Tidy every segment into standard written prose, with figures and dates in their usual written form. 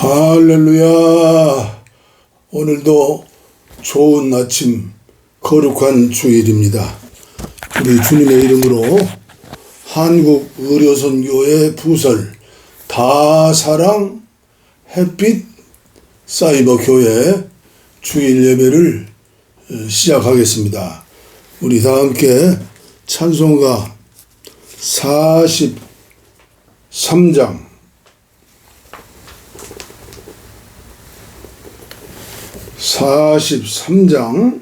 할렐루야. 오늘도 좋은 아침, 거룩한 주일입니다. 우리 주님의 이름으로 한국의료선교회 부설 다사랑 햇빛 사이버교회 주일 예배를 시작하겠습니다. 우리 다 함께 찬송가 43장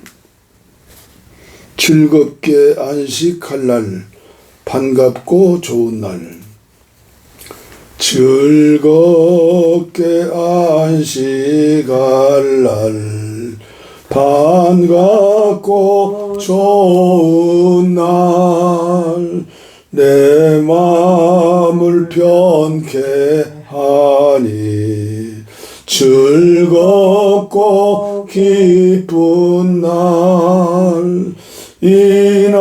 즐겁게 안식할 날, 반갑고 좋은 날. 즐겁게 안식할 날, 반갑고 좋은 날. 내 마음을 편케 하니 즐겁고 기쁜 날. 이날에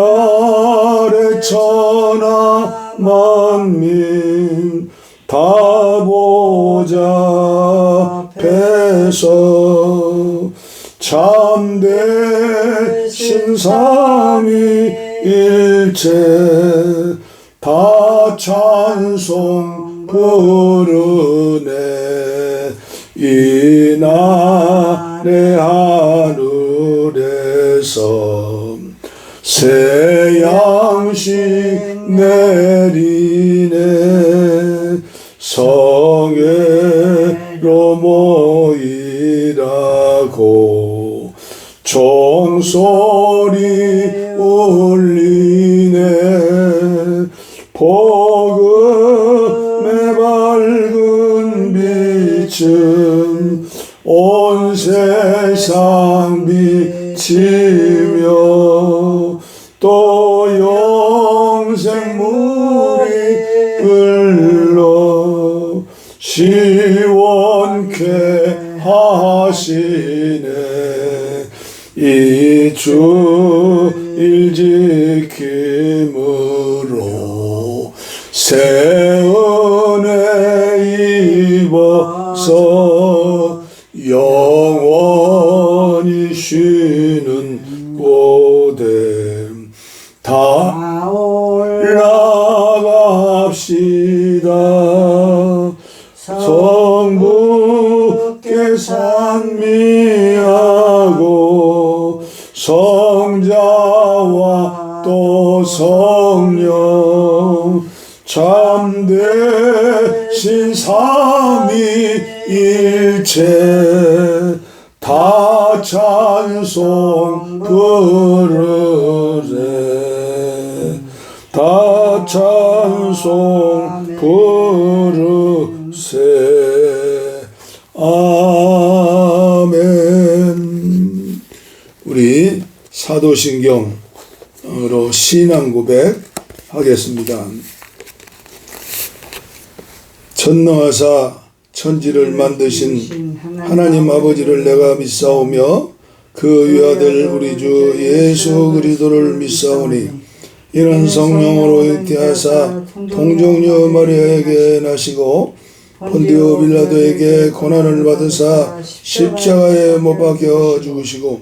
천하 만민 다 보좌앞에서 참되신 삼위일체 다 찬송 부르네. 이날에 하늘에서 새 양식 내리네. 성회로 모이라고 종소리 울리네. 복음의 밝은 빛은 온 세상 비치며 또 영생물이 흘러 시원케 하시네. 이 주일 지킴으로 새 은혜 입어서 영원히 쉬는 곳에 다 올라갑시다. 성부께 찬미하고 성자와 또 성령 참되신 삼위일체 다 찬송 부르세. 다 찬송 부르세. 아멘. 우리 사도신경으로 신앙 고백 하겠습니다. 전능하사 천지를 만드신 하나님 아버지를 내가 믿사오며 그 위아들 우리 주 예수 그리스도를 믿사오니 이는 성령으로 잉태하사 동정녀 마리아에게 나시고 본디오 빌라도에게 고난을 받으사 십자가에 못 박혀 죽으시고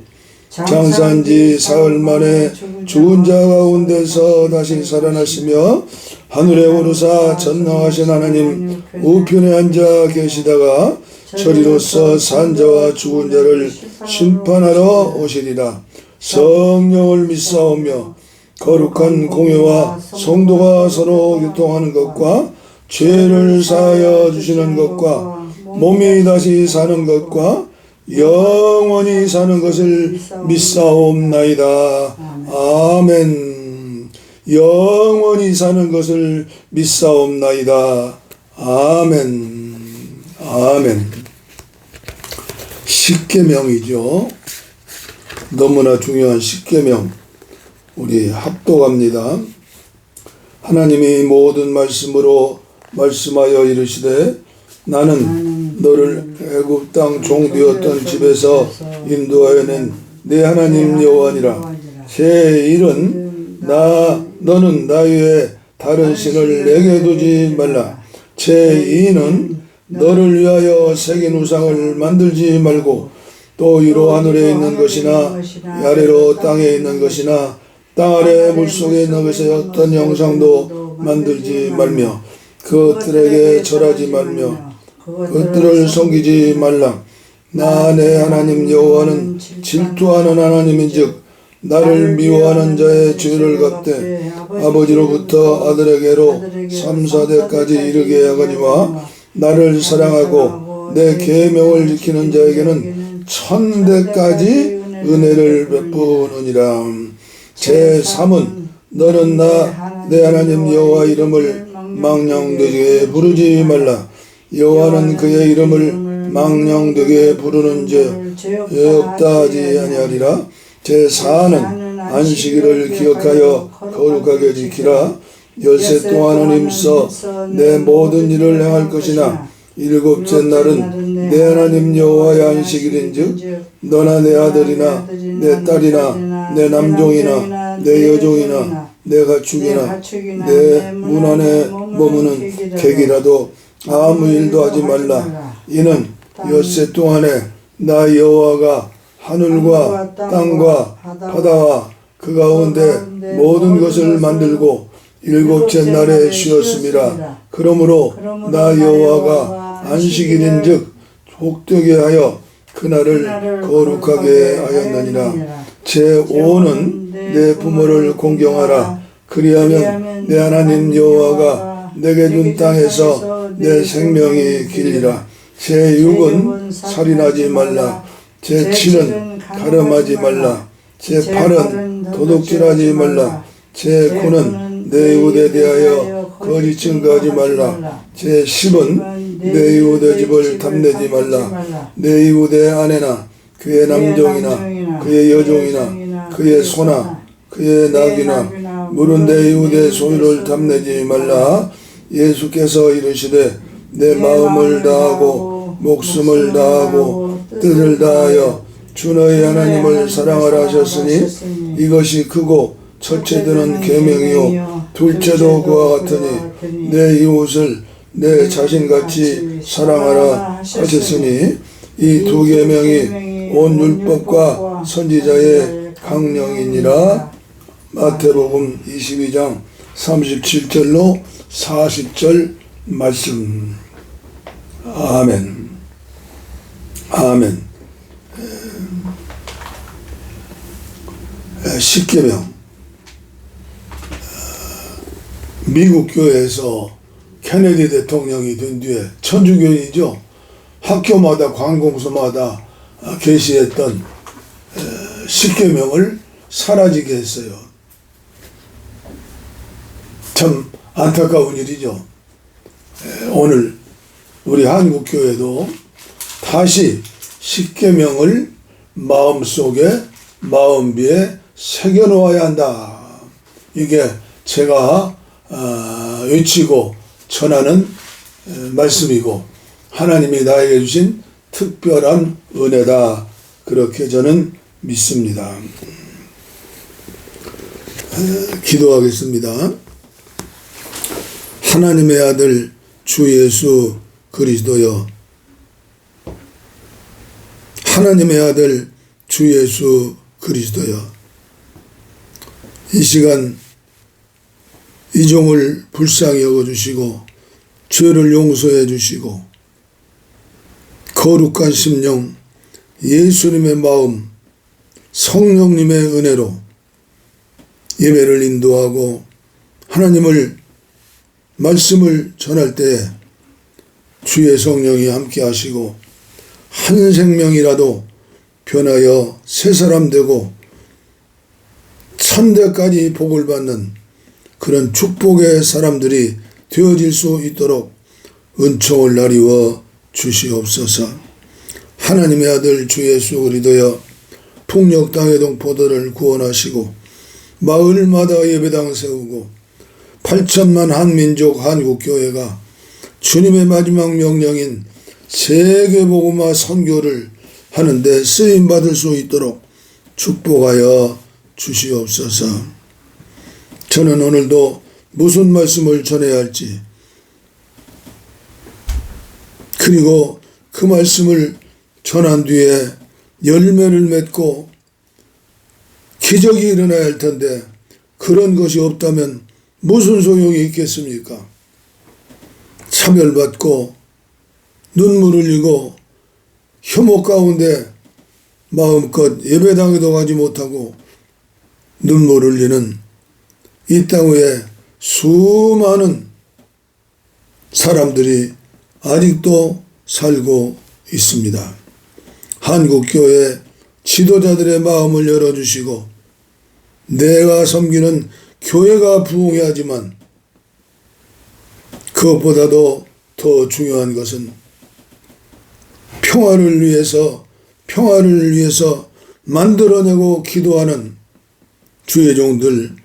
장사한 지 사흘 만에 죽은 자 가운데서 다시 살아나시며 하늘에 오르사 전능하신 하나님 우편에 앉아 계시다가 저리로서 산자와 죽은 자를 심판하러 오시리라. 성령을 믿사오며 거룩한 공회와 성도가 서로 교통하는 것과 죄를 사하여 주시는 것과 몸이 다시 사는 것과 영원히 사는 것을 믿사옵나이다. 아멘. 영원히 사는 것을 믿사옵나이다. 아멘. 아멘. 십계명이죠. 너무나 중요한 십계명. 우리 합독합니다. 하나님이 모든 말씀으로 말씀하여 이르시되 나는 너를 애굽 땅 종되었던 집에서 인도하여 낸 내 하나님 여호와니라. 제 일은 너는 나 외에 다른 신을 내게 두지 말라. 제 이는 너를 위하여 새긴 우상을 만들지 말고 또 위로 하늘에 있는 것이나 아래로 땅에 있는 것이나 땅 아래 물속에 있는 것의 어떤 형상도 만들지 말며 그것들에게 절하지 말며 그것들을 섬기지 말라. 나 내 하나님 여호와는 질투하는 하나님인즉 나를 미워하는 자의 죄를 갚되 아버지로부터 아들에게로 3, 4대까지 이르게 하거니와 나를 사랑하고 내 계명을 지키는 자에게는 1000대까지 은혜를 베푸느니라. 제3은 너는 나 내 하나님 여호와 이름을 망령되게 부르지 말라. 여호와는 그의 이름을 망령되게 부르는 죄 없다 하지 아니하리라. 제4는 안식일을 기억하여 거룩하게 지키라. 엿새 동안은 힘써 내 모든 일을 행할 것이나 일곱째 날은 내 하나님 여호와의 안식일인즉 너나 내 아들이나 내 딸이나 내 남종이나 내 여종이나 내 가축이나 내 문 안에 머무는 객이라도 아무 일도 하지 말라. 이는 엿새 동안에 나 여호와가 하늘과 땅과 바다와 그 가운데 모든 것을 만들고 일곱째 날에 쉬었음이라. 그러므로 나 여호와가 안식일인즉 복되게 하여 그날을 거룩하게 하였느니라. 제5는 내 부모를 공경하라. 그리하면 내 하나님 여호와가 내게 준 땅에서 내 생명이 길리라. 제6은 살인하지 말라. 제7은 가늠하지 말라. 제8은 도둑질하지 말라. 제9는 내 이웃에 대하여 거짓 증거하지 말라. 제10은 내 이웃의 집을 탐내지 말라. 내 이웃의 아내나 그의 남종이나 그의 여종이나 그의 소나 그의 낙이나 물은 내 이웃의 소유를 탐내지 말라. 예수께서 이르시되 내 마음을 다하고 목숨을 다하고 뜻을 다하여 주 너희 하나님을 사랑하라 하셨으니 이것이 크고 첫째들은 계명이요 둘째도 그와 같으니 내 이웃을 내 자신같이 사랑하라 하셨으니 이 두 계명이 온 율법과 선지자의 강령이니라. 마태복음 22장 37절로 40절 말씀. 아멘. 아멘. 십계명. 미국 교회에서 케네디 대통령이 된 뒤에 천주교인이죠. 학교마다 관공서마다 계시했던 십계명을 사라지게 했어요. 참 안타까운 일이죠. 오늘 우리 한국교회도 다시 십계명을 마음속에 마음비에 새겨놓아야 한다. 이게 제가 외치고 전하는 말씀이고 하나님이 나에게 주신 특별한 은혜다. 그렇게 저는 믿습니다. 기도하겠습니다. 하나님의 아들 주 예수 그리스도여, 하나님의 아들 주 예수 그리스도여, 이 시간 이 종을 불쌍히 여겨주시고 죄를 용서해 주시고 거룩한 심령 예수님의 마음 성령님의 은혜로 예배를 인도하고 하나님을 말씀을 전할 때 주의 성령이 함께 하시고 한 생명이라도 변하여 새 사람 되고 천대까지 복을 받는 그런 축복의 사람들이 되어질 수 있도록 은총을 나리워 주시옵소서. 하나님의 아들 주 예수 그리스도여, 풍력 땅의 동포들을 구원하시고 마을마다 예배당 세우고 8천만 한민족 한국교회가 주님의 마지막 명령인 세계복음화 선교를 하는데 쓰임받을 수 있도록 축복하여 주시옵소서. 저는 오늘도 무슨 말씀을 전해야 할지 그리고 그 말씀을 전한 뒤에 열매를 맺고 기적이 일어나야 할 텐데 그런 것이 없다면 무슨 소용이 있겠습니까? 차별받고 눈물 흘리고 혐오 가운데 마음껏 예배당에도 가지 못하고 눈물 흘리는 이 땅 위에 수많은 사람들이 아직도 살고 있습니다. 한국교회 지도자들의 마음을 열어주시고 내가 섬기는 교회가 부흥해야지만 그것보다도 더 중요한 것은 평화를 위해서 만들어내고 기도하는 주의 종들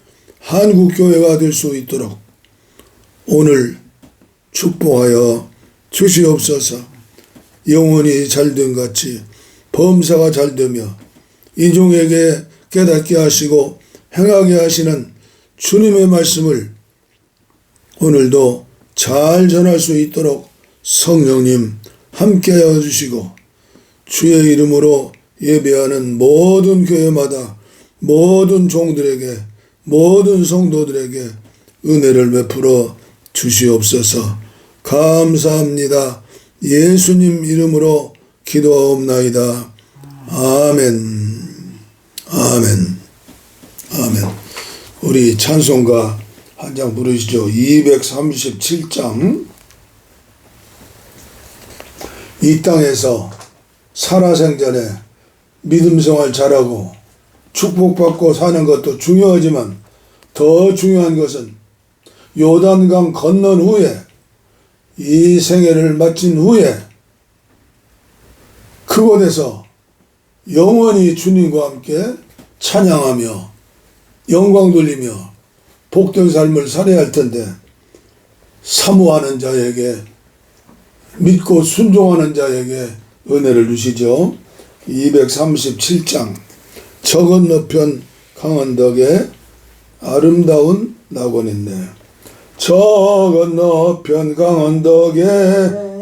한국교회가 될 수 있도록 오늘 축복하여 주시옵소서. 영혼이 잘됨 같이 범사가 잘되며 이 종에게 깨닫게 하시고 행하게 하시는 주님의 말씀을 오늘도 잘 전할 수 있도록 성령님 함께하여 주시고 주의 이름으로 예배하는 모든 교회마다 모든 종들에게 모든 성도들에게 은혜를 베풀어 주시옵소서. 감사합니다. 예수님 이름으로 기도하옵나이다. 아멘. 아멘. 아멘. 우리 찬송가 한 장 부르시죠. 237장. 이 땅에서 살아생전에 믿음 생활 잘하고 축복받고 사는 것도 중요하지만 더 중요한 것은 요단강 건넌 후에 이 생애를 마친 후에 그곳에서 영원히 주님과 함께 찬양하며 영광 돌리며 복된 삶을 살아야 할 텐데 사모하는 자에게 믿고 순종하는 자에게 은혜를 주시죠. 237장 저 건너편 강언덕에 아름다운 낙원인데 저 건너편 강언덕에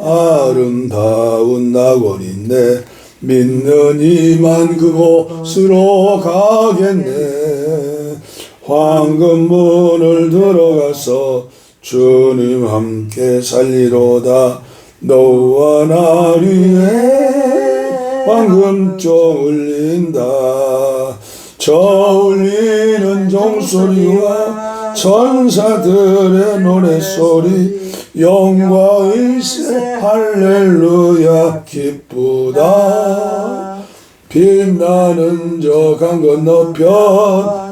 아름다운 낙원인데 믿는 이만 그곳으로 가겠네. 황금문을 들어가서 주님 함께 살리로다. 너와 나 위에 황금종 울린다. 저 울리는 종소리와 천사들의 노래소리 영광일세 할렐루야 기쁘다. 빛나는 저 강 건너편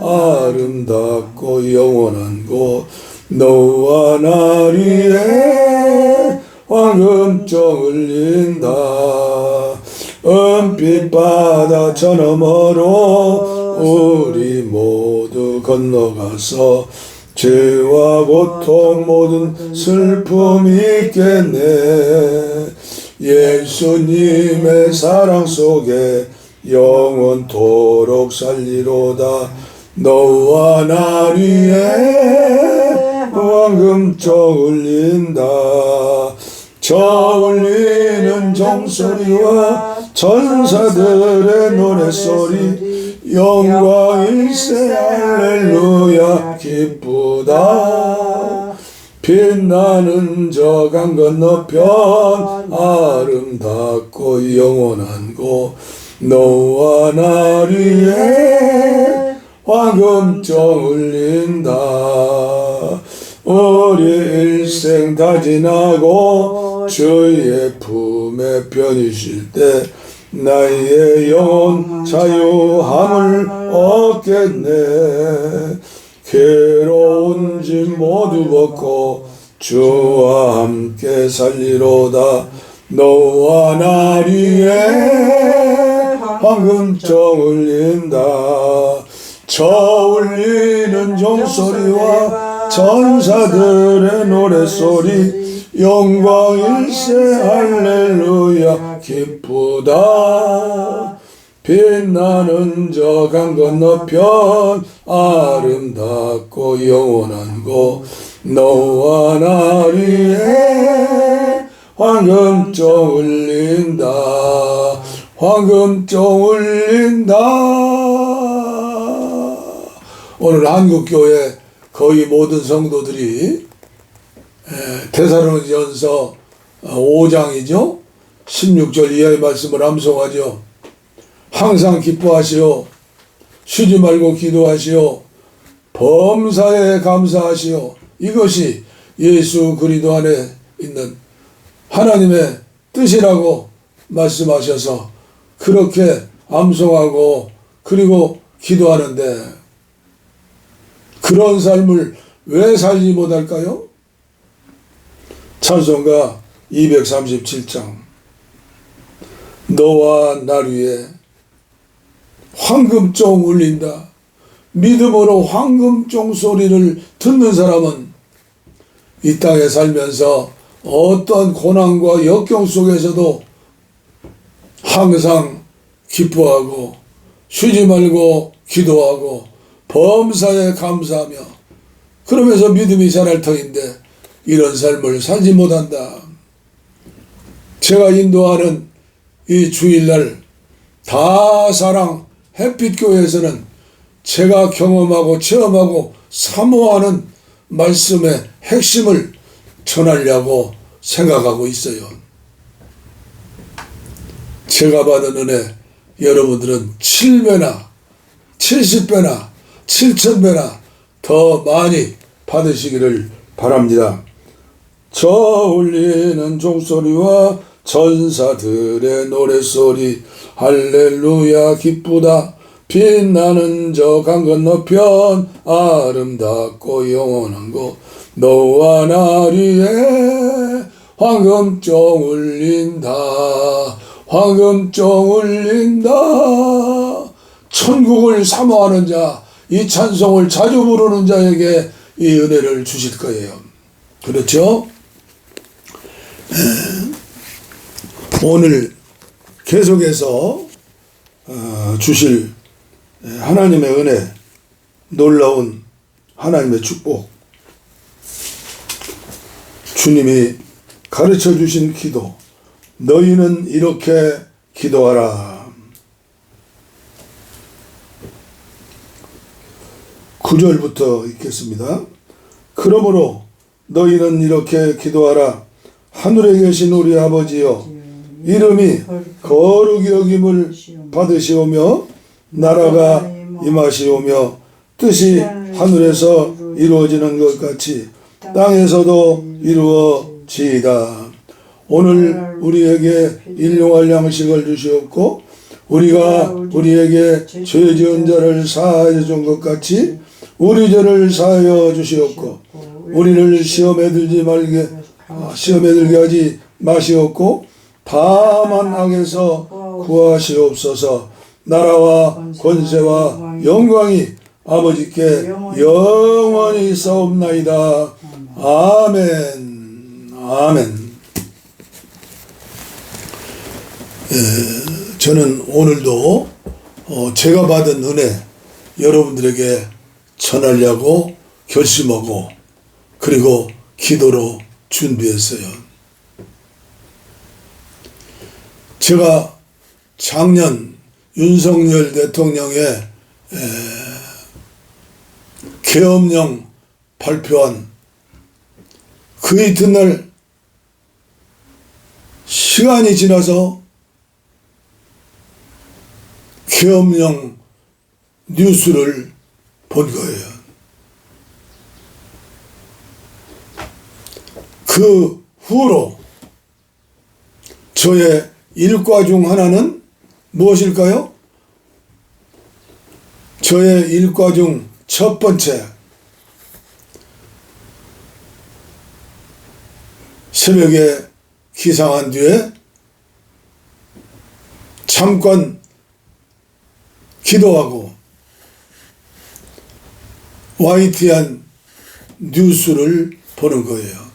아름답고 영원한 곳 너와 나 위에 황금종 울린다. 은빛 바다 저 너머로 우리 모두 건너가서 죄와 고통 모든 슬픔 있겠네. 예수님의 사랑 속에 영원토록 살리로다. 너와 나 위에 황금종 울린다. 저 울리는 종소리와 천사들의 노래소리 영광일세 할렐루야 기쁘다. 빛나는 저 강 건너편 아름답고 영원한 곳 너와 나 위에 황금종 울린다. 우리 일생 다 지나고 주의 품에 편이실 때 나의 영혼 자유함을 얻겠네. 괴로운 짐 모두 벗고 주와 함께 살리로다. 너와 나 위에 황금종 울린다. 저 울리는 종소리와 천사들의 노래소리 영광일세 할렐루야 기쁘다. 빛나는 저 강 건너편 아름답고 영원한 곳 너와 나 위에 황금종 울린다. 황금종 울린다. 오늘 한국교회 거의 모든 성도들이 데살로니가전서 5장이죠. 16절 이하의 말씀을 암송하죠. 항상 기뻐하시오. 쉬지 말고 기도하시오. 범사에 감사하시오. 이것이 예수 그리스도 안에 있는 하나님의 뜻이라고 말씀하셔서 그렇게 암송하고 그리고 기도하는데 그런 삶을 왜 살지 못할까요? 찬송가 237장 너와 날 위해 황금종 울린다. 믿음으로 황금종 소리를 듣는 사람은 이 땅에 살면서 어떤 고난과 역경 속에서도 항상 기뻐하고 쉬지 말고 기도하고 범사에 감사하며 그러면서 믿음이 자랄 터인데 이런 삶을 살지 못한다. 제가 인도하는 이 주일날 다사랑 햇빛교회에서는 제가 경험하고 체험하고 사모하는 말씀의 핵심을 전하려고 생각하고 있어요. 제가 받은 은혜 여러분들은 7배나 70배나 7000배나 더 많이 받으시기를 바랍니다. 저 울리는 종소리와 천사들의 노랫소리 할렐루야 기쁘다. 빛나는 저 강 건너편 아름답고 영원한 곳 너와 날 위해 황금종 울린다. 황금종 울린다. 천국을 사모하는 자, 이 찬송을 자주 부르는 자에게 이 은혜를 주실 거예요. 그렇죠? 오늘 계속해서 주실 하나님의 은혜, 놀라운 하나님의 축복, 주님이 가르쳐 주신 기도, 너희는 이렇게 기도하라. 9절부터 읽겠습니다. 그러므로 너희는 이렇게 기도하라. 하늘에 계신 우리 아버지여, 이름이 거룩히 여김을 받으시오며 나라가 임하시오며 뜻이 하늘에서 이루어지는 것 같이 땅에서도 이루어지이다. 오늘 우리에게 일용할 양식을 주시옵고 우리가 우리에게 죄 지은 자를 사하여 준 것 같이 우리 죄를 사하여 주시옵고 우리를 시험에 들게 하지 마시옵고 다만 악에서 구하시옵소서. 나라와 권세와 영광이 아버지께 영원히 있사옵나이다. 아멘. 아멘. 저는 오늘도 제가 받은 은혜 여러분들에게 전하려고 결심하고 그리고 기도로 준비했어요. 제가 작년 윤석열 대통령의 계엄령 발표한 그 이튿날 시간이 지나서 계엄령 뉴스를 본 거예요. 그 후로 저의 일과 중 하나는 무엇일까요? 저의 일과 중 첫 번째, 새벽에 기상한 뒤에 잠깐 기도하고 YTN 뉴스를 보는 거예요.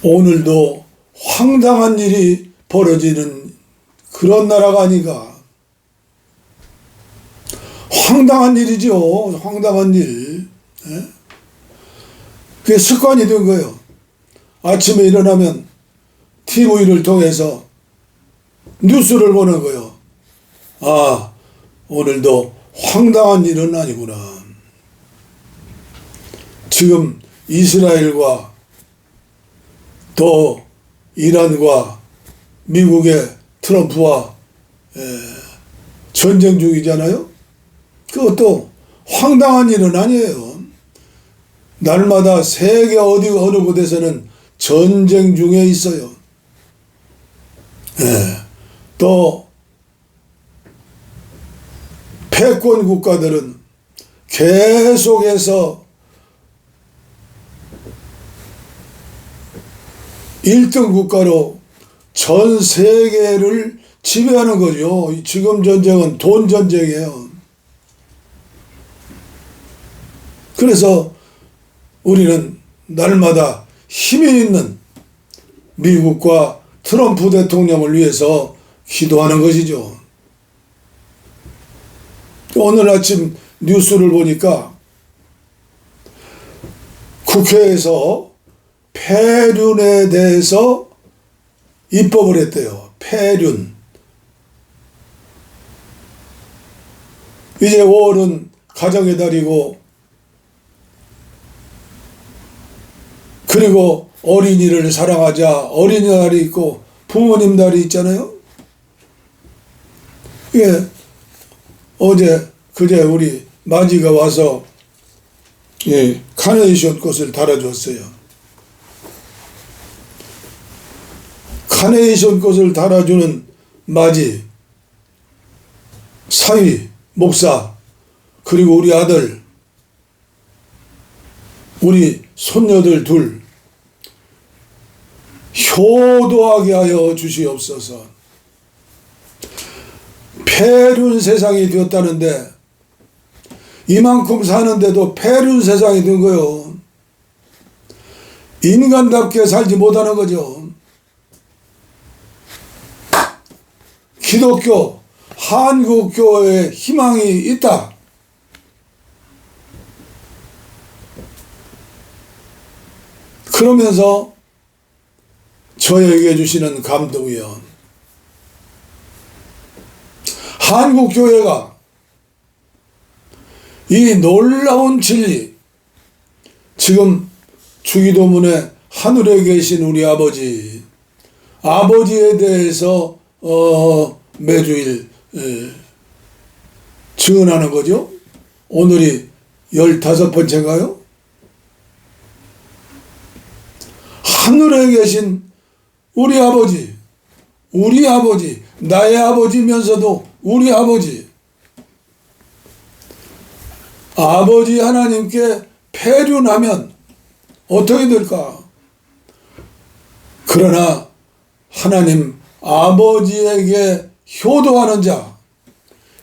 오늘도 황당한 일이 벌어지는 그런 나라가 아닌가. 황당한 일이죠. 황당한 일. 그게 습관이 된 거예요. 아침에 일어나면 TV를 통해서 뉴스를 보는 거예요. 아, 오늘도 황당한 일은 아니구나. 지금 이스라엘과 또 이란과 미국의 트럼프와 전쟁 중이잖아요. 그것도 황당한 일은 아니에요. 날마다 세계 어느 곳에서는 전쟁 중에 있어요. 또 패권 국가들은 계속해서 1등 국가로 전 세계를 지배하는 거죠. 지금 전쟁은 돈 전쟁이에요. 그래서 우리는 날마다 힘이 있는 미국과 트럼프 대통령을 위해서 기도하는 것이죠. 오늘 아침 뉴스를 보니까 국회에서 폐륜에 대해서 입법을 했대요. 폐륜. 이제 5월은 가정의 달이고, 그리고 어린이를 사랑하자 어린이날이 있고 부모님 날이 있잖아요. 예, 어제 그제 우리 마지가 와서 카네이션 꽃을 달아줬어요. 카네이션 꽃을 달아주는 마지, 사위, 목사, 그리고 우리 아들, 우리 손녀들 둘 효도하게 하여 주시옵소서. 폐륜 세상이 되었다는데 이만큼 사는데도 폐륜 세상이 된 거요. 인간답게 살지 못하는 거죠. 기독교, 한국교회에 희망이 있다. 그러면서 저에게 주시는 감동이요. 한국교회가 이 놀라운 진리, 지금 주기도문에 하늘에 계신 우리 아버지, 아버지에 대해서 매주일 증언하는 거죠. 오늘이 15번째인가요? 하늘에 계신 우리 아버지, 나의 아버지면서도 우리 아버지 하나님께 폐륜하면 어떻게 될까? 그러나 하나님 아버지에게 효도하는 자,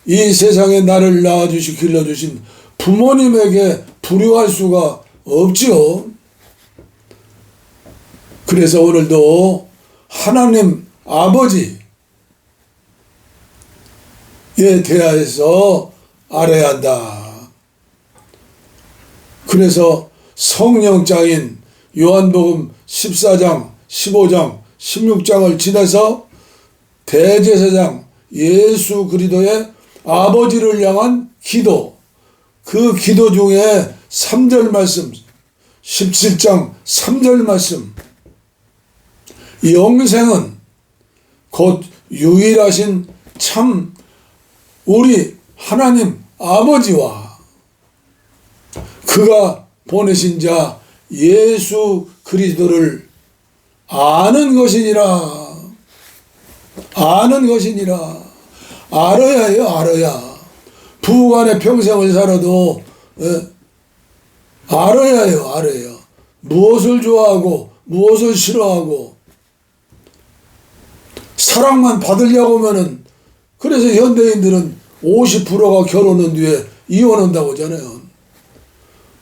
이 세상에 나를 낳아주시 길러주신 부모님에게 불효할 수가 없지요. 그래서 오늘도 하나님 아버지에 대하여서 알아야 한다. 그래서 성령장인 요한복음 14장, 15장, 16장을 지나서 대제사장 예수 그리스도의 아버지를 향한 기도, 그 기도 중에 3절 말씀, 17장 3절 말씀, 영생은 곧 유일하신 참 우리 하나님 아버지와 그가 보내신 자 예수 그리스도를 아는 것이니라. 아는 것이니라. 알아야 해요. 알아야. 부부간에 평생을 살아도 알아야 해요. 알아야. 무엇을 좋아하고 무엇을 싫어하고 사랑만 받으려고 하면은, 그래서 현대인들은 50%가 결혼한 뒤에 이혼한다고 하잖아요.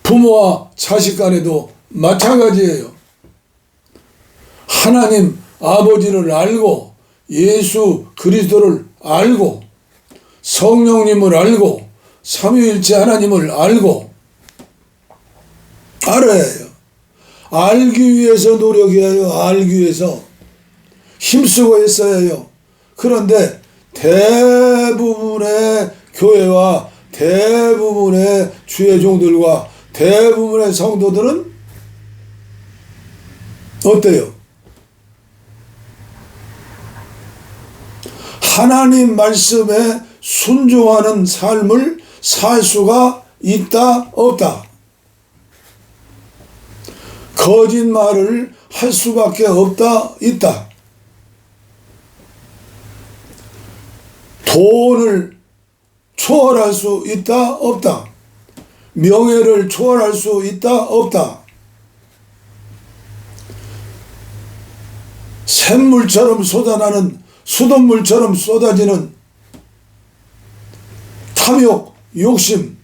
부모와 자식 간에도 마찬가지예요. 하나님 아버지를 알고 예수 그리스도를 알고 성령님을 알고 삼위일체 하나님을 알고 알아야 해요. 알기 위해서 노력해야 해요. 알기 위해서 힘쓰고 했어야 해요. 그런데 대부분의 교회와 대부분의 주의 종들과 대부분의 성도들은 어때요? 하나님 말씀에 순종하는 삶을 살 수가 있다, 없다? 거짓말을 할 수밖에 없다, 있다? 돈을 초월할 수 있다, 없다? 명예를 초월할 수 있다, 없다? 샘물처럼 쏟아나는 수돗물처럼 쏟아지는 탐욕, 욕심,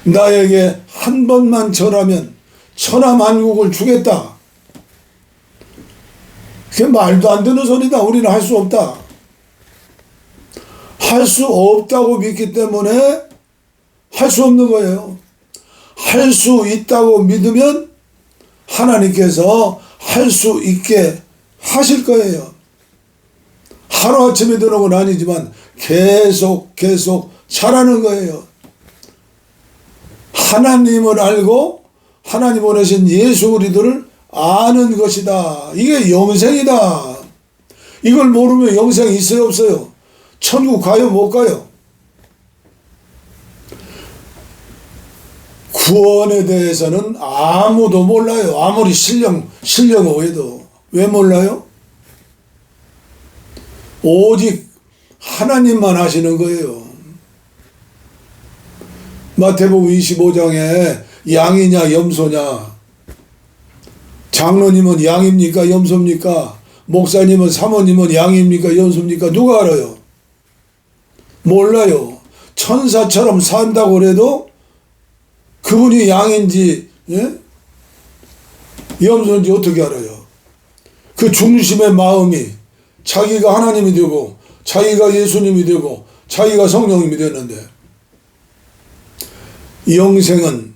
나에게 한 번만 절하면 천하만국을 주겠다. 그게 말도 안 되는 소리다. 우리는 할 수 없다. 할 수 없다고 믿기 때문에 할 수 없는 거예요. 할 수 있다고 믿으면 하나님께서 할 수 있게 하실 거예요. 하루아침에 되는 건 아니지만 계속 잘하는 거예요. 하나님을 알고 하나님 보내신 예수 그리스도를 아는 것이다. 이게 영생이다. 이걸 모르면 영생이 있어요, 없어요? 천국 가요, 못 가요? 구원에 대해서는 아무도 몰라요. 아무리 신령 오해도. 왜 몰라요? 오직 하나님만 하시는 거예요. 마태복음 25장에 양이냐 염소냐, 장로님은 양입니까 염소입니까? 목사님은 사모님은 양입니까 염소입니까? 누가 알아요? 몰라요. 천사처럼 산다고 그래도 그분이 양인지 염소인지 어떻게 알아요? 그 중심의 마음이 자기가 하나님이 되고 자기가 예수님이 되고 자기가 성령님이 되는데, 영생은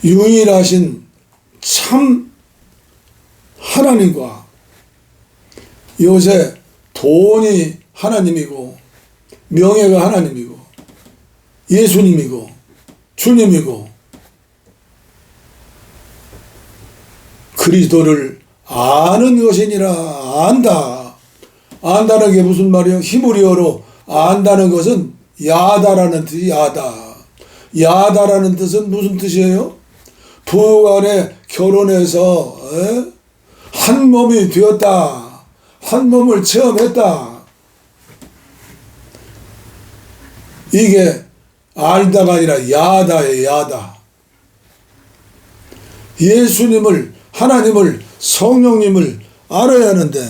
유일하신 참 하나님과, 요새 돈이 하나님이고 명예가 하나님이고 예수님이고 주님이고 그리스도를 아는 것이니라. 안다. 안다는 게 무슨 말이에요? 히브리어로 안다는 것은 야다라는 뜻이 야다. 야다라는 뜻은 무슨 뜻이에요? 부부간에 결혼해서 한 몸이 되었다. 한 몸을 체험했다. 이게 알다가 아니라 야다예요. 야다. 예수님을, 하나님을, 성령님을 알아야 하는데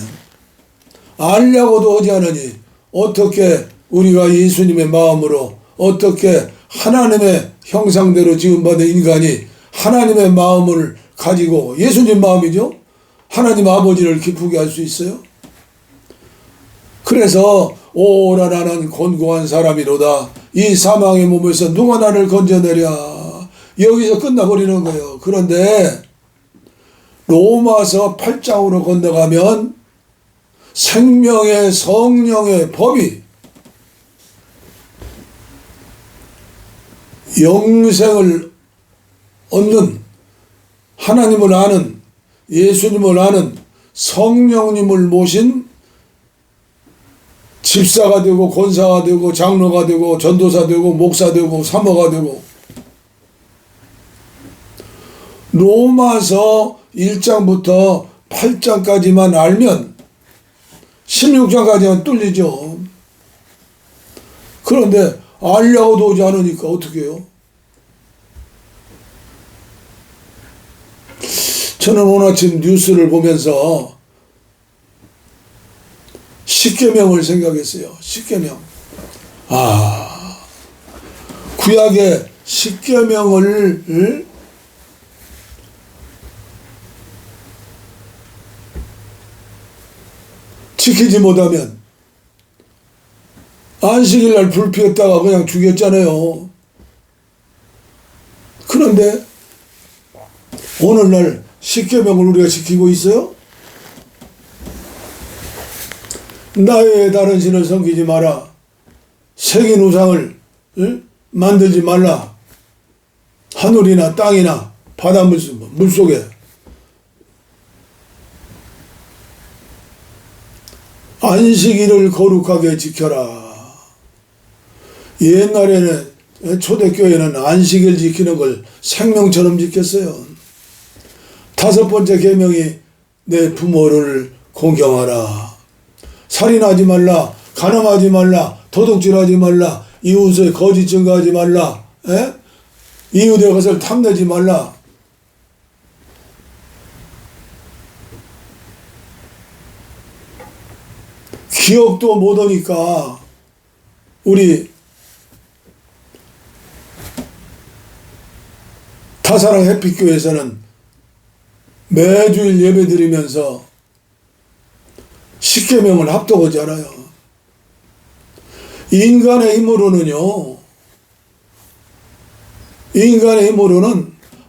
알려고도 하지 않으니 어떻게 우리가 예수님의 마음으로, 어떻게 하나님의 형상대로 지음받은 인간이 하나님의 마음을 가지고, 예수님 마음이죠, 하나님 아버지를 기쁘게 할 수 있어요? 그래서 오라 나는 곤고한 사람이로다. 이 사망의 몸에서 누가 나를 건져내랴. 여기서 끝나버리는 거예요. 그런데 로마서 8장으로 건너가면 생명의 성령의 법이, 영생을 얻는, 하나님을 아는, 예수님을 아는, 성령님을 모신 집사가 되고 권사가 되고 장로가 되고 전도사 되고 목사 되고 사모가 되고, 로마서 1장부터 8장까지만 알면 16장까지만 뚫리죠. 그런데 알려고도 오지 않으니까 어떻게 해요? 저는 오늘 아침 뉴스를 보면서 십계명을 생각했어요. 십계명. 구약의 십계명을 지키지 못하면 안식일날 불 피웠다가 그냥 죽였잖아요. 그런데 오늘날 십계명을 우리가 지키고 있어요? 나의 다른 신을 섬기지 마라. 새긴 우상을 만들지 말라. 하늘이나 땅이나 바다 물속에 안식일을 거룩하게 지켜라. 옛날에는 초대교회는 안식일 지키는 걸 생명처럼 지켰어요. 5번째 계명이 내 부모를 공경하라. 살인하지 말라. 간음하지 말라. 도둑질하지 말라. 이웃의 거짓 증거하지 말라. 이웃의 것을 탐내지 말라. 기억도 못하니까 우리 타사랑 햇빛교회에서는 매주일 예배 드리면서 십계명을 합독하지 않아요. 인간의 힘으로는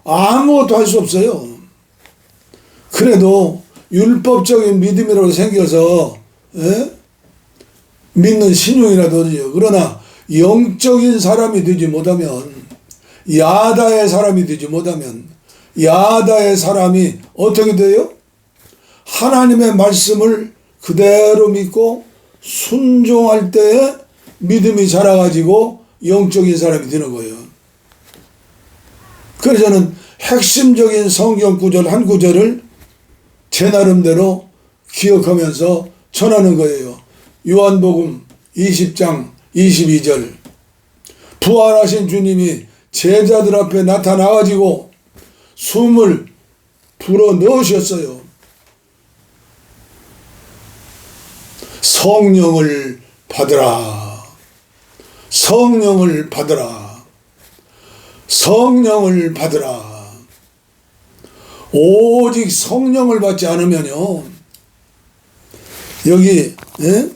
아무것도 할 수 없어요. 그래도 율법적인 믿음이라고 생겨서 믿는 신용이라도 하죠. 그러나 영적인 사람이 되지 못하면, 야다의 사람이 되지 못하면, 야다의 사람이 어떻게 돼요? 하나님의 말씀을 그대로 믿고 순종할 때에 믿음이 자라가지고 영적인 사람이 되는 거예요. 그래서 저는 핵심적인 성경 구절 한 구절을 제 나름대로 기억하면서 전하는 거예요. 요한복음 20장 22절. 부활하신 주님이 제자들 앞에 나타나가지고 숨을 불어 넣으셨어요. 성령을 받으라. 성령을 받으라. 성령을 받으라. 오직 성령을 받지 않으면요, 여기 이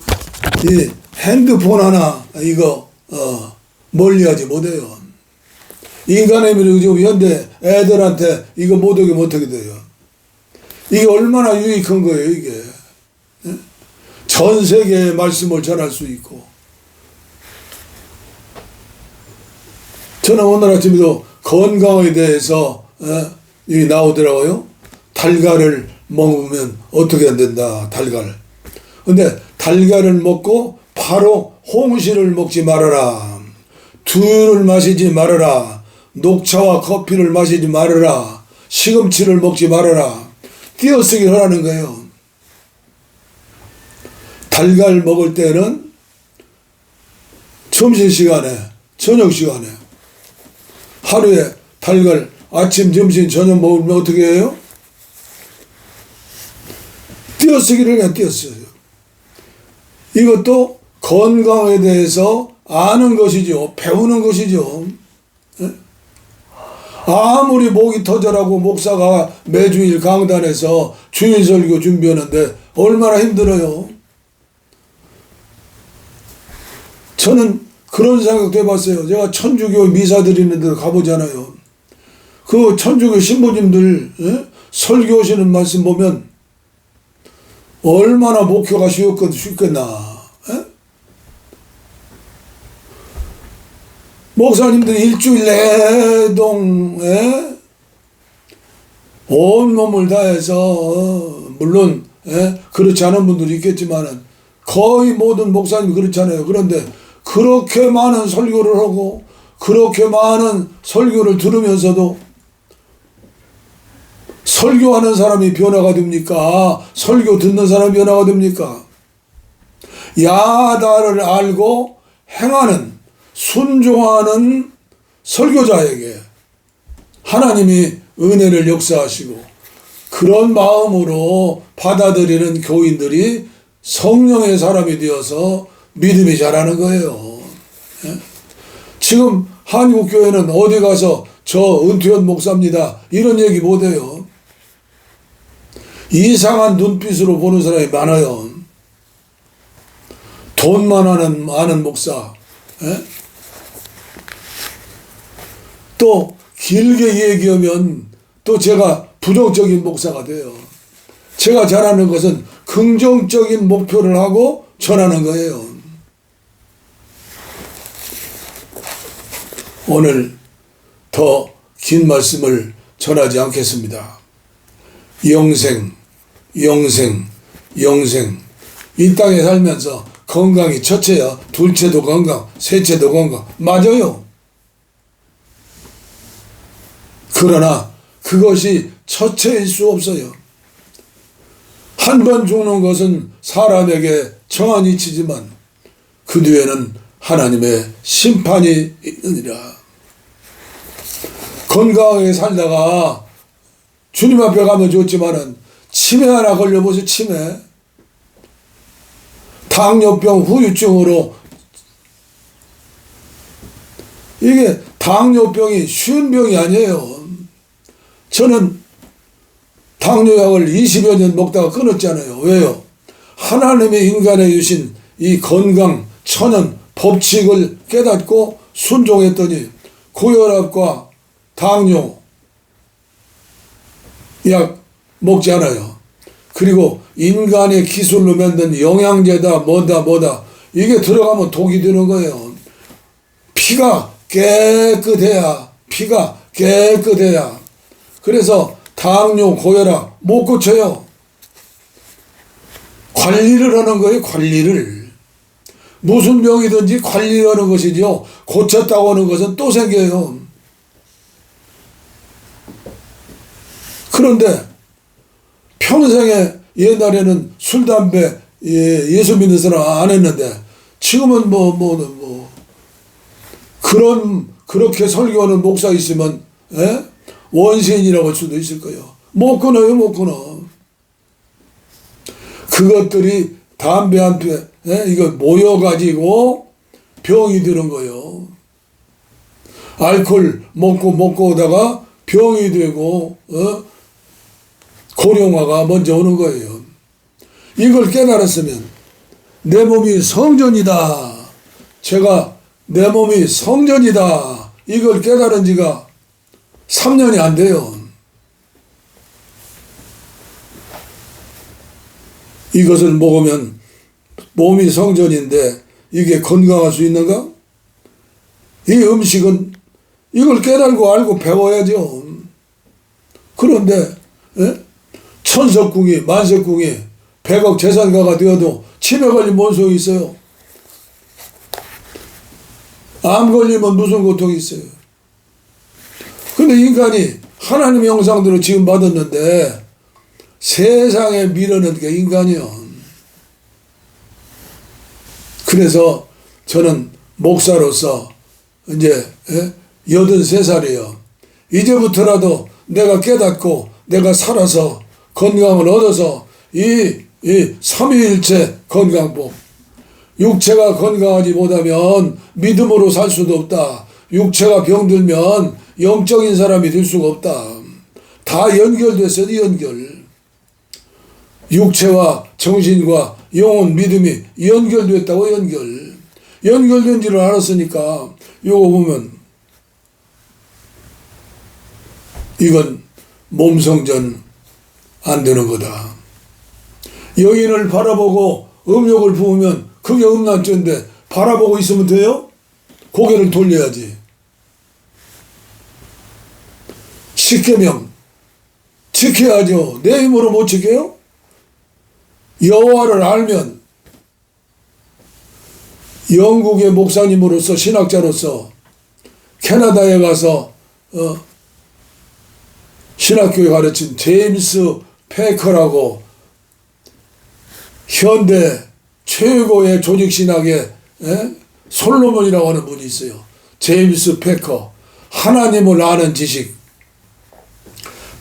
핸드폰 하나 이거 멀리하지 못해요. 인간의 미래 지금 현대 애들한테 이거 못하게 못하게 돼요. 이게 얼마나 유익한 거예요, 이게. 전 세계의 말씀을 전할 수 있고. 저는 오늘 아침에도 건강에 대해서 여기 나오더라고요. 달걀을 먹으면 어떻게 안 된다, 달걀. 근데 달걀을 먹고 바로 홍시를 먹지 말아라. 두유를 마시지 말아라. 녹차와 커피를 마시지 말아라. 시금치를 먹지 말아라. 띄어쓰기를 하라는 거예요. 달걀 먹을 때는 점심시간에, 저녁시간에, 하루에 달걀 아침, 점심, 저녁 먹으면 어떻게 해요? 띄어쓰기를 그냥 띄어쓰요. 이것도 건강에 대해서 아는 것이죠. 배우는 것이죠. 아무리 목이 터져라고 목사가 매주일 강단에서 주일 설교 준비하는데 얼마나 힘들어요. 저는 그런 생각도 해봤어요. 제가 천주교 미사 드리는 데 가보잖아요. 그 천주교 신부님들 설교하시는 말씀 보면 얼마나 목표가 쉽겠나. 목사님들 일주일 내동 온 몸을 다해서, 물론 그렇지 않은 분들이 있겠지만 거의 모든 목사님이 그렇잖아요. 그런데 그렇게 많은 설교를 하고 그렇게 많은 설교를 들으면서도 설교하는 사람이 변화가 됩니까? 설교 듣는 사람이 변화가 됩니까? 야다를 알고 행하는, 순종하는 설교자에게 하나님이 은혜를 역사하시고 그런 마음으로 받아들이는 교인들이 성령의 사람이 되어서 믿음이 자라는 거예요. 지금 한국교회는 어디 가서 저 은퇴한 목사입니다 이런 얘기 못해요. 이상한 눈빛으로 보는 사람이 많아요. 돈만 아는 목사. 또 길게 얘기하면 또 제가 부정적인 목사가 돼요. 제가 전하는 것은 긍정적인 목표를 하고 전하는 거예요. 오늘 더 긴 말씀을 전하지 않겠습니다. 영생, 영생, 영생. 이 땅에 살면서 건강이 첫째야. 둘째도 건강, 셋째도 건강. 맞아요. 그러나 그것이 첫째일 수 없어요. 한 번 죽는 것은 사람에게 정한 이치지만 그 뒤에는 하나님의 심판이 있느니라. 건강하게 살다가 주님 앞에 가면 좋지만은 치매 하나 걸려보세요. 치매. 당뇨병, 후유증으로. 이게 당뇨병이 쉬운 병이 아니에요. 저는 당뇨약을 20여 년 먹다가 끊었잖아요. 왜요? 하나님의 인간에 주신 이 건강, 천연, 법칙을 깨닫고 순종했더니 고혈압과 당뇨 약 먹지 않아요. 그리고 인간의 기술로 만든 영양제다 뭐다 이게 들어가면 독이 되는 거예요. 피가 깨끗해야 그래서 당뇨, 고혈압 못 고쳐요. 관리를 하는 거예요. 관리를. 무슨 병이든지 관리를 하는 것이죠. 고쳤다고 하는 것은 또 생겨요. 그런데 평생에 옛날에는 술, 담배, 예수 믿는 사람 안 했는데 지금은 그렇게 설교하는 목사 있으면 원시인이라고 할 수도 있을 거예요. 못 끊어요. 못 끊어. 그것들이 담배 한 배 이거 모여가지고 병이 드는 거예요. 알코올 먹고 오다가 병이 되고 고령화가 먼저 오는 거예요. 이걸 깨달았으면 내 몸이 성전이다. 제가 내 몸이 성전이다. 이걸 깨달은 지가 3년이 안 돼요. 이것을 먹으면 몸이 성전인데 이게 건강할 수 있는가? 이 음식은 이걸 깨달고 알고 배워야죠. 그런데 천석궁이 만석궁이 100억 재산가가 되어도 치매 걸리면 뭔 소용이 있어요? 암 걸리면 무슨 고통이 있어요? 근데 인간이 하나님의 형상대로 지금 받았는데 세상에 밀어넣는 게 인간이요. 그래서 저는 목사로서 이제 83살이에요. 이제부터라도 내가 깨닫고 내가 살아서 건강을 얻어서 이 삼위일체 건강법, 육체가 건강하지 못하면 믿음으로 살 수도 없다. 육체가 병들면 영적인 사람이 될 수가 없다. 다 연결됐어요. 연결. 육체와 정신과 영혼, 믿음이 연결됐다고. 연결된 줄을 알았으니까 요거 보면 이건 몸성전 안 되는 거다. 여인을 바라보고 음욕을 부으면 그게 음란죄인데 바라보고 있으면 돼요? 고개를 돌려야지. 십계명 지켜야죠. 내 힘으로 못 지켜요? 여호와를 알면 영국의 목사님으로서 신학자로서 캐나다에 가서 신학교에 가르친 제임스 페커라고 현대 최고의 조직신학의 솔로몬이라고 하는 분이 있어요. 제임스 페커. 하나님을 아는 지식.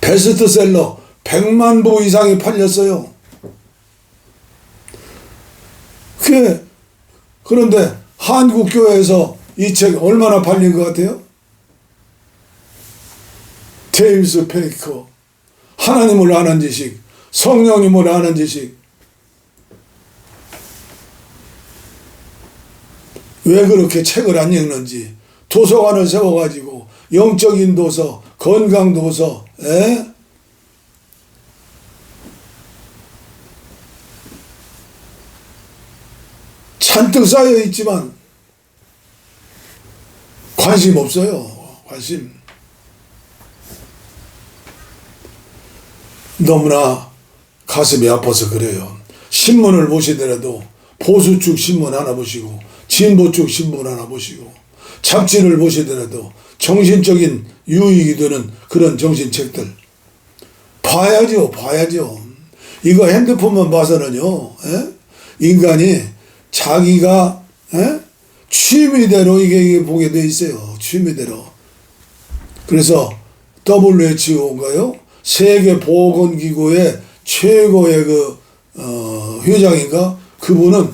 베스트셀러 100만 부 이상이 팔렸어요. 그런데 한국교회에서 이 책 얼마나 팔린 것 같아요? 제임스 페이커. 하나님을 아는 지식, 성령님을 아는 지식. 왜 그렇게 책을 안 읽는지. 도서관을 세워가지고 영적인 도서, 건강 도서, 잔뜩 쌓여 있지만 관심 없어요. 관심. 너무나 가슴이 아파서 그래요. 신문을 보시더라도 보수 쪽 신문 하나 보시고 진보 쪽 신문 하나 보시고 잡지를 보시더라도 정신적인 유익이 되는 그런 정신책들 봐야죠. 이거 핸드폰만 봐서는요, 인간이 자기가 취미대로 이게 보게 돼 있어요. 취미대로. 그래서 WHO인가요? 세계보건기구의 최고의 회장인가? 그분은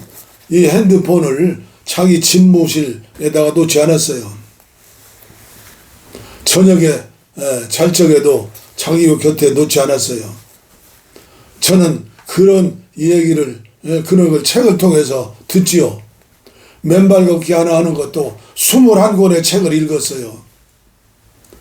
이 핸드폰을 자기 집무실에다가 놓지 않았어요. 저녁에 잘 적에도 자기 곁에 놓지 않았어요. 저는 그런 얘기를, 그런 걸 책을 통해서 듣지요. 맨발 걷기 하나 하는 것도 21권의 책을 읽었어요.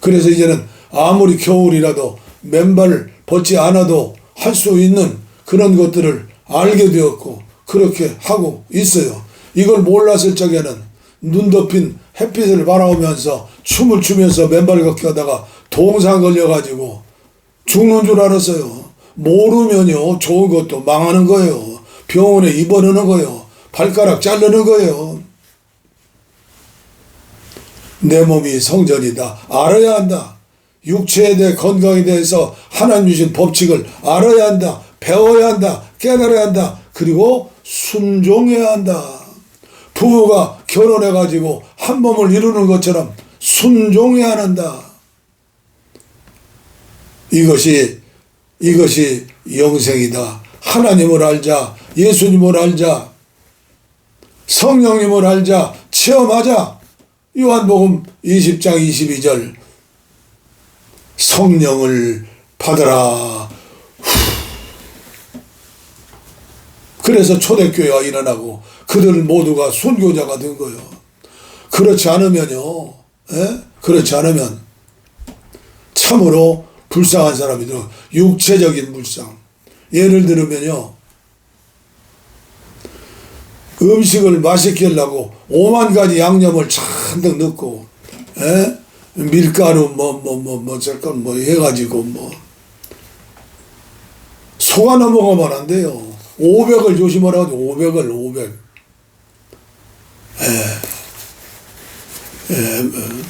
그래서 이제는 아무리 겨울이라도 맨발을 벗지 않아도 할 수 있는 그런 것들을 알게 되었고 그렇게 하고 있어요. 이걸 몰랐을 적에는 눈 덮인 햇빛을 바라보면서 춤을 추면서 맨발 걷기 하다가 동상 걸려가지고 죽는 줄 알았어요. 모르면요, 좋은 것도 망하는 거예요. 병원에 입원하는 거예요. 발가락 자르는 거예요. 내 몸이 성전이다. 알아야 한다. 육체에 대해 건강에 대해서 하나님 주신 법칙을 알아야 한다. 배워야 한다. 깨달아야 한다. 그리고 순종해야 한다. 부부가 결혼해가지고 한 몸을 이루는 것처럼 순종해야 한다. 이것이 영생이다. 하나님을 알자. 예수님을 알자. 성령님을 알자. 체험하자. 요한복음 20장 22절 성령을 받아라. 그래서 초대교회가 일어나고 그들 모두가 순교자가 된 거예요. 그렇지 않으면요, 그렇지 않으면 참으로 불쌍한 사람이죠. 육체적인 불쌍. 예를 들면요, 음식을 맛있게 하려고 5만 가지 양념을 잔뜩 넣고, 밀가루 저건 해가지고 속아 넘어가면 안 돼요. 500을 조심하라고. 500.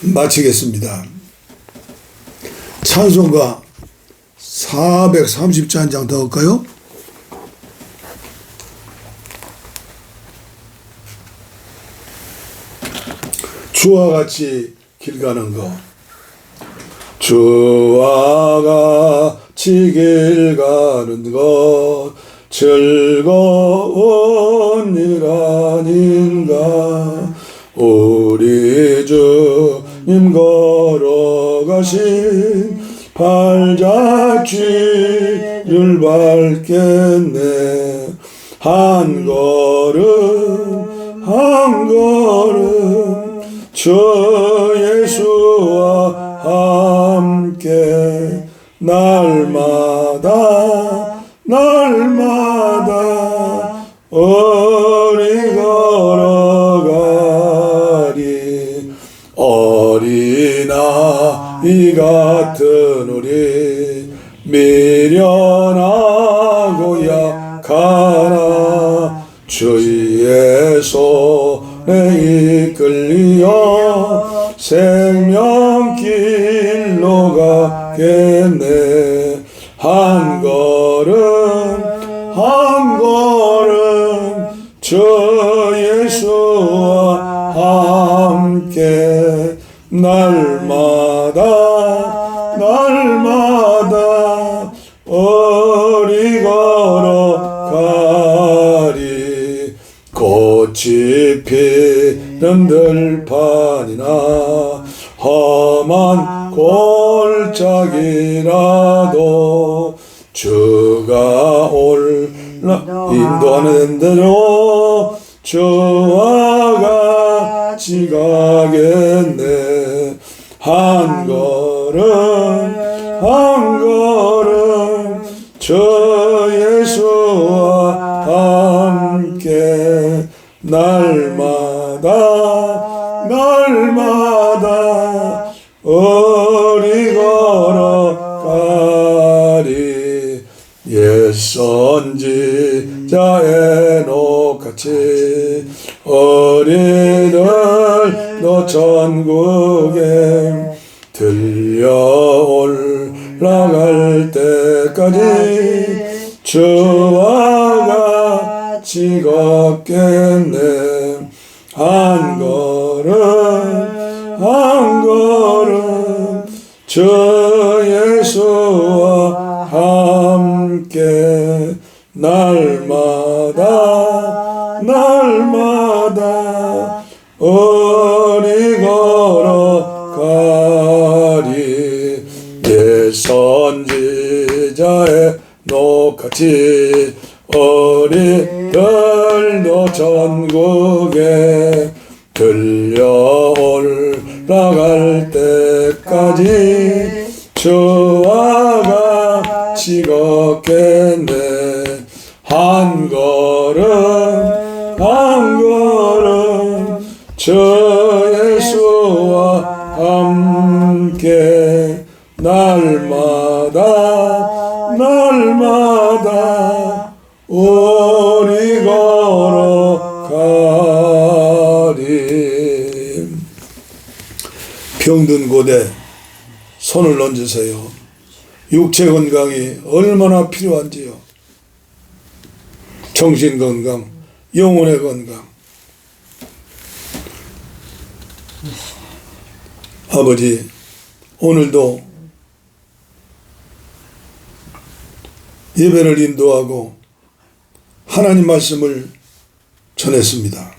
마치겠습니다. 찬송가 430자 한 장 더 할까요? 주와 같이 길 가는 것. 주와 같이 길 가는 것 즐거운 일 아닌가. 우리 주님 걸어가신 발자취를 밟겠네. 한 걸음 한 걸음 주 예수와 함께 날마다 우리 걸어가리. 어린아이 같은 우리 미련하고 약하나 주의 손에 이끌려 생명길로 가겠네. 한 걸음 주 예수와 함께 날마다 우리 걸어가리. 꽃이 피는 들판이나 험한 골짜기라도 주가 인도하는 대로 주와 같이 가겠네. 한 걸음 주 예수와 함께 날 옛 선지자의 녹같이 어린을 너 천국에 들려 올라갈 때까지 주와 같이 걷겠네. 한 걸음 주 예수와 함께 날마다 우리 걸어가리. 옛 선지자의 녹같이 어린들도 전국에 들려 올라갈 때까지 주와 같이 걷겠네. 한 걸음 주 예수와 함께 날마다 우리 걸어가리. 병든 곳에 손을 얹으세요. 육체 건강이 얼마나 필요한지요. 정신 건강, 영혼의 건강. 아버지, 오늘도 예배를 인도하고 하나님 말씀을 전했습니다.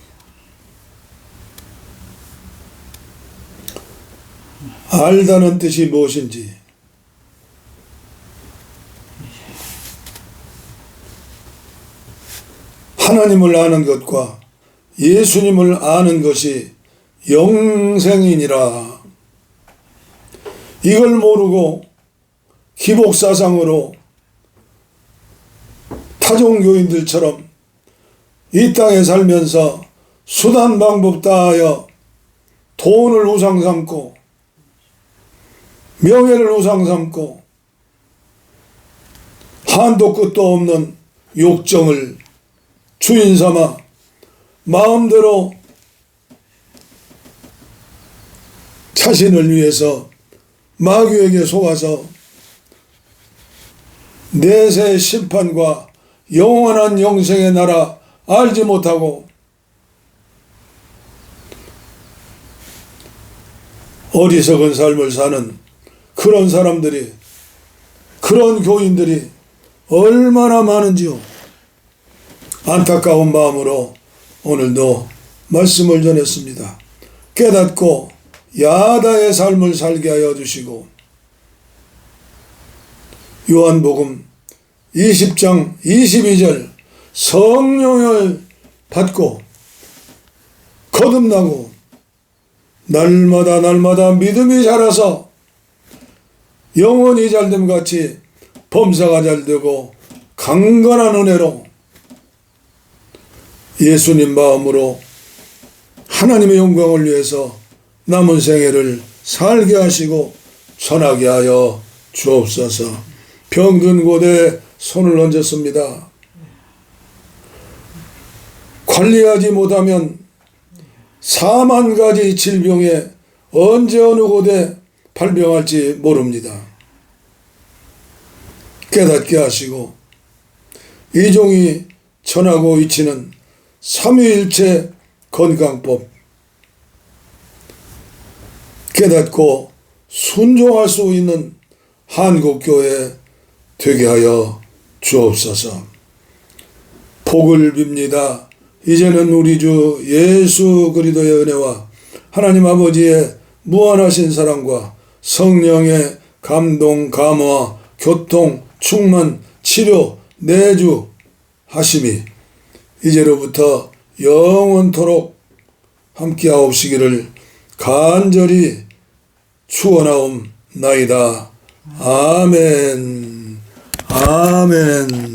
알다는 뜻이 무엇인지, 하나님을 아는 것과 예수님을 아는 것이 영생이니라. 이걸 모르고 기복사상으로 타종교인들처럼 이 땅에 살면서 수단 방법 다하여 돈을 우상 삼고 명예를 우상 삼고 한도 끝도 없는 욕정을 주인 삼아 마음대로 자신을 위해서 마귀에게 속아서 내세 심판과 영원한 영생의 나라 알지 못하고 어리석은 삶을 사는 그런 사람들이, 그런 교인들이 얼마나 많은지요. 안타까운 마음으로 오늘도 말씀을 전했습니다. 깨닫고 야다의 삶을 살게 하여 주시고, 요한복음 20장 22절 성령을 받고 거듭나고 날마다 믿음이 자라서 영혼이 잘됨 같이 범사가 잘되고 강건한 은혜로 예수님 마음으로 하나님의 영광을 위해서 남은 생애를 살게 하시고 전하게 하여 주옵소서. 병든 곳에 손을 얹었습니다. 관리하지 못하면 4만 가지 질병에 언제 어느 곳에 발병할지 모릅니다. 깨닫게 하시고 이 종이 전하고 외치는 삼위일체 건강법 깨닫고 순종할 수 있는 한국교회 되게 하여 주옵소서. 복을 빕니다. 이제는 우리 주 예수 그리스도의 은혜와 하나님 아버지의 무한하신 사랑과 성령의 감동, 감화, 교통, 충만, 치료, 내주 하심이 이제로부터 영원토록 함께하옵시기를 간절히 축원하옵나이다. 아멘. 아멘.